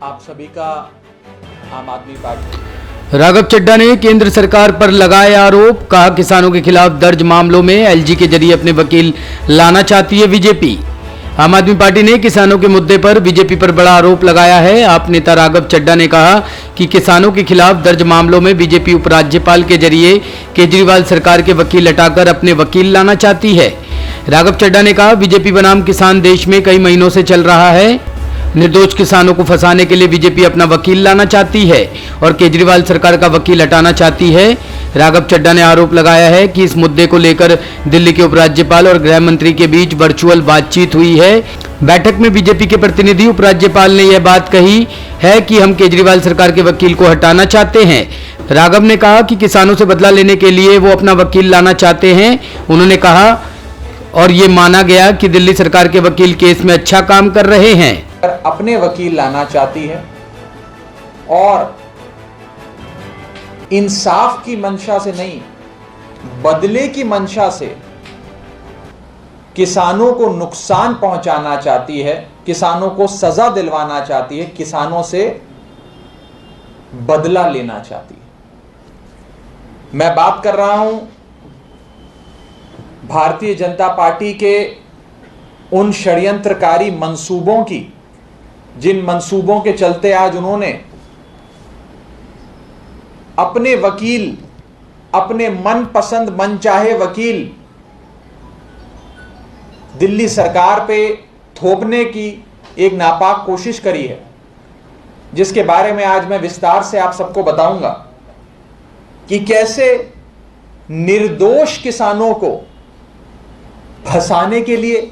आप सभी का आम आदमी पार्टी। राघव चड्ढा ने केंद्र सरकार पर लगाए आरोप, कहा किसानों के खिलाफ दर्ज मामलों में एलजी के जरिए अपने वकील लाना चाहती है बीजेपी। आम आदमी पार्टी ने किसानों के मुद्दे पर बीजेपी पर बड़ा आरोप लगाया है। आप नेता राघव चड्ढा ने कहा कि किसानों के खिलाफ दर्ज मामलों में बीजेपी उपराज्यपाल के जरिए केजरीवाल सरकार के वकील हटाकर अपने वकील लाना चाहती है। राघव चड्ढा ने कहा, बीजेपी बनाम किसान देश में कई महीनों से चल रहा है। निर्दोष किसानों को फंसाने के लिए बीजेपी अपना वकील लाना चाहती है और केजरीवाल सरकार का वकील हटाना चाहती है। राघव चड्ढा ने आरोप लगाया है कि इस मुद्दे को लेकर दिल्ली के उपराज्यपाल और गृह मंत्री के बीच वर्चुअल बातचीत हुई है। बैठक में बीजेपी के प्रतिनिधि उपराज्यपाल ने यह बात कही है कि हम केजरीवाल सरकार के वकील को हटाना चाहते हैं। राघव ने कहा कि किसानों से बदला लेने के लिए वो अपना वकील लाना चाहते हैं। उन्होंने कहा और ये माना गया कि दिल्ली सरकार के वकील केस में अच्छा काम कर रहे हैं। अपने वकील लाना चाहती है और इंसाफ की मंशा से नहीं, बदले की मंशा से किसानों को नुकसान पहुंचाना चाहती है, किसानों को सजा दिलवाना चाहती है, किसानों से बदला लेना चाहती है। मैं बात कर रहा हूं भारतीय जनता पार्टी के उन षड्यंत्रकारी मंसूबों की, जिन मंसूबों के चलते आज उन्होंने अपने वकील, अपने मनपसंद मनचाहे वकील दिल्ली सरकार पे थोपने की एक नापाक कोशिश करी है, जिसके बारे में आज मैं विस्तार से आप सबको बताऊंगा कि कैसे निर्दोष किसानों को फंसाने के लिए,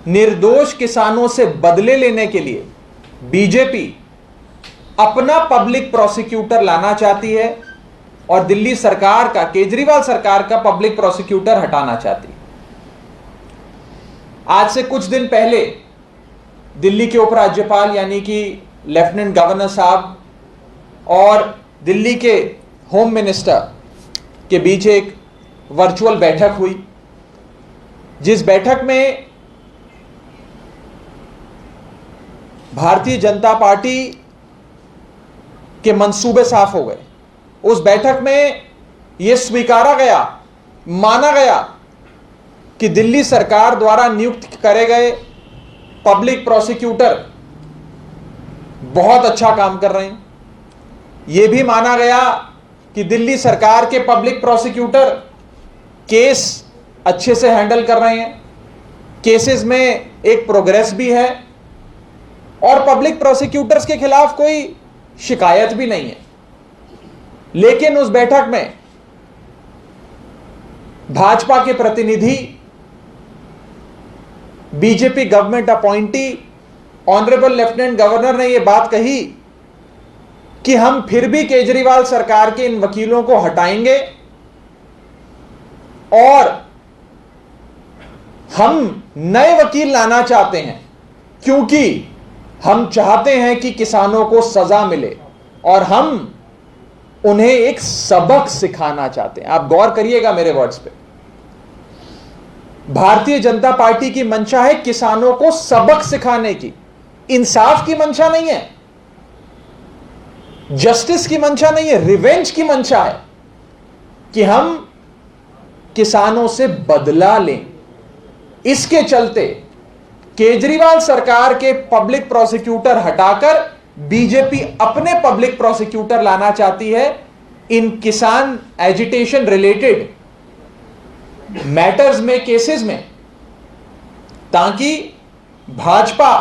निर्दोष किसानों से बदले लेने के लिए बीजेपी अपना पब्लिक प्रोसिक्यूटर लाना चाहती है और दिल्ली सरकार का, केजरीवाल सरकार का पब्लिक प्रोसिक्यूटर हटाना चाहती है। आज से कुछ दिन पहले दिल्ली के उपराज्यपाल यानी कि लेफ्टिनेंट गवर्नर साहब और दिल्ली के होम मिनिस्टर के बीच एक वर्चुअल बैठक हुई, जिस बैठक में भारतीय जनता पार्टी के मंसूबे साफ हो गए। उस बैठक में यह स्वीकारा गया, माना गया कि दिल्ली सरकार द्वारा नियुक्त करे गए पब्लिक प्रोसिक्यूटर बहुत अच्छा काम कर रहे हैं। यह भी माना गया कि दिल्ली सरकार के पब्लिक प्रोसिक्यूटर केस अच्छे से हैंडल कर रहे हैं, केसेस में एक प्रोग्रेस भी है और पब्लिक प्रोसिक्यूटर्स के खिलाफ कोई शिकायत भी नहीं है। लेकिन उस बैठक में भाजपा के प्रतिनिधि, BJP government appointee honourable lieutenant governor ने यह बात कही कि हम फिर भी केजरीवाल सरकार के इन वकीलों को हटाएंगे और हम नए वकील लाना चाहते हैं, क्योंकि हम चाहते हैं कि किसानों को सजा मिले और हम उन्हें एक सबक सिखाना चाहते हैं। आप गौर करिएगा मेरे वर्ड्स पे। भारतीय जनता पार्टी की मंशा है किसानों को सबक सिखाने की, इंसाफ की मंशा नहीं है, जस्टिस की मंशा नहीं है, रिवेंज की मंशा है कि हम किसानों से बदला लें। इसके चलते केजरीवाल सरकार के पब्लिक प्रोसिक्यूटर हटाकर बीजेपी अपने पब्लिक प्रोसिक्यूटर लाना चाहती है इन किसान एजिटेशन रिलेटेड मैटर्स में, केसेस में, ताकि भाजपा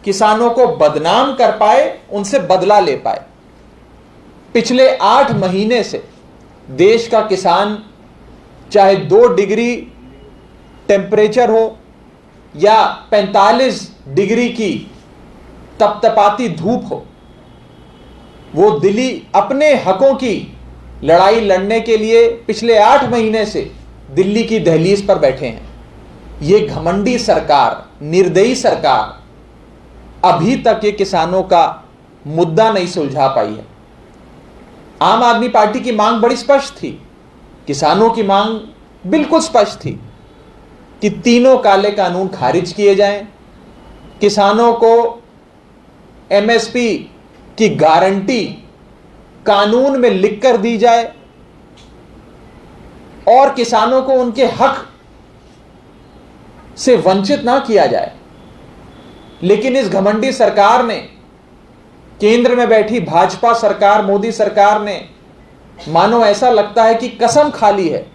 किसानों को बदनाम कर पाए, उनसे बदला ले पाए। पिछले 8 महीने से देश का किसान, चाहे 2 डिग्री टेम्परेचर हो या 45 डिग्री की तपतपाती धूप हो, वो दिल्ली अपने हकों की लड़ाई लड़ने के लिए पिछले 8 महीने से दिल्ली की दहलीज पर बैठे हैं। ये घमंडी सरकार, निर्दयी सरकार अभी तक ये किसानों का मुद्दा नहीं सुलझा पाई है। आम आदमी पार्टी की मांग बड़ी स्पष्ट थी, किसानों की मांग बिल्कुल स्पष्ट थी कि तीनों काले कानून खारिज किए जाएं, किसानों को एमएसपी की गारंटी कानून में लिखकर दी जाए और किसानों को उनके हक से वंचित ना किया जाए। लेकिन इस घमंडी सरकार ने, केंद्र में बैठी भाजपा सरकार, मोदी सरकार ने, मानो ऐसा लगता है कि कसम खा ली है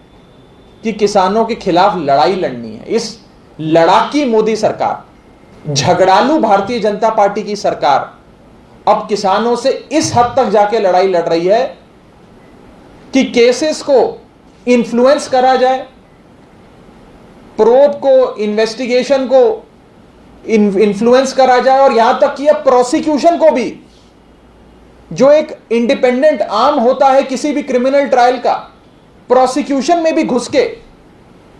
कि किसानों के खिलाफ लड़ाई लड़नी है। इस लड़ाकी मोदी सरकार, झगड़ालू भारतीय जनता पार्टी की सरकार अब किसानों से इस हद तक जाके लड़ाई लड़ रही है कि केसेस को इन्फ्लुएंस करा जाए, प्रोब को, इन्वेस्टिगेशन को इन्फ्लुएंस करा जाए और यहां तक कि अब प्रोसिक्यूशन को भी, जो एक इंडिपेंडेंट आर्म होता है किसी भी क्रिमिनल ट्रायल का, प्रोसिक्यूशन में भी घुस के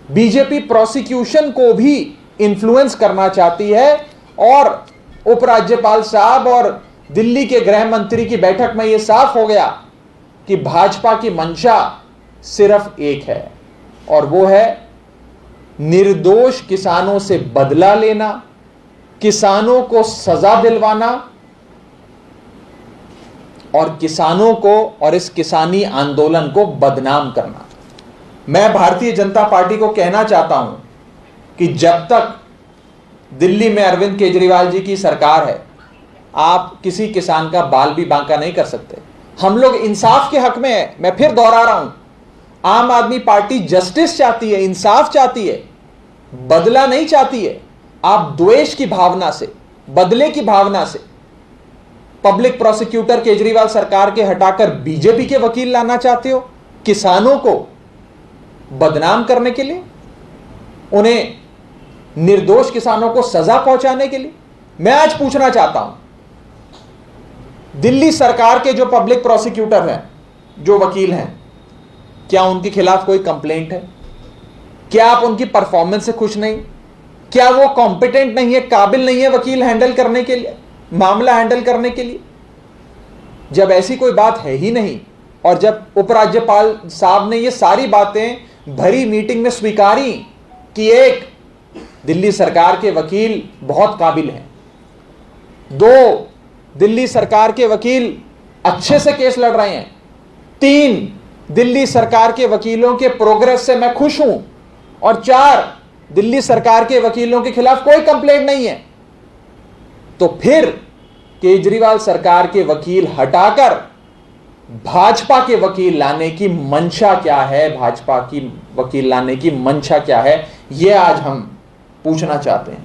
बीजेपी प्रोसिक्यूशन को भी इन्फ्लुएंस करना चाहती है। और उपराज्यपाल साहब और दिल्ली के गृह मंत्री की बैठक में यह साफ हो गया कि भाजपा की मंशा सिर्फ एक है और वो है निर्दोष किसानों से बदला लेना, किसानों को सजा दिलवाना और किसानों को और इस किसानी आंदोलन को बदनाम करना। मैं भारतीय जनता पार्टी को कहना चाहता हूं कि जब तक दिल्ली में अरविंद केजरीवाल जी की सरकार है, आप किसी किसान का बाल भी बांका नहीं कर सकते। हम लोग इंसाफ के हक में है। मैं फिर दोहरा रहा हूं, आम आदमी पार्टी जस्टिस चाहती है, इंसाफ चाहती है, बदला नहीं चाहती है। आप द्वेष की भावना से, बदले की भावना से पब्लिक प्रोसिक्यूटर केजरीवाल सरकार के हटाकर बीजेपी के वकील लाना चाहते हो, किसानों को बदनाम करने के लिए, उन्हें निर्दोष किसानों को सजा पहुंचाने के लिए। मैं आज पूछना चाहता हूं, दिल्ली सरकार के जो पब्लिक प्रोसिक्यूटर हैं, जो वकील हैं, क्या उनके खिलाफ कोई कंप्लेंट है? क्या आप उनकी परफॉर्मेंस से खुश नहीं? क्या वो कॉम्पिटेंट नहीं है, काबिल नहीं है वकील हैंडल करने के लिए, मामला हैंडल करने के लिए? जब ऐसी कोई बात है ही नहीं और जब उपराज्यपाल साहब ने ये सारी बातें भरी मीटिंग में स्वीकारी कि एक, दिल्ली सरकार के वकील बहुत काबिल हैं, दो, दिल्ली सरकार के वकील अच्छे से केस लड़ रहे हैं, तीन, दिल्ली सरकार के वकीलों के प्रोग्रेस से मैं खुश हूं, और चार, दिल्ली सरकार के वकीलों के खिलाफ कोई कंप्लेंट नहीं है, तो फिर केजरीवाल सरकार के वकील हटाकर भाजपा के वकील लाने की मंशा क्या है? भाजपा की वकील लाने की मंशा क्या है? यह आज हम पूछना चाहते हैं।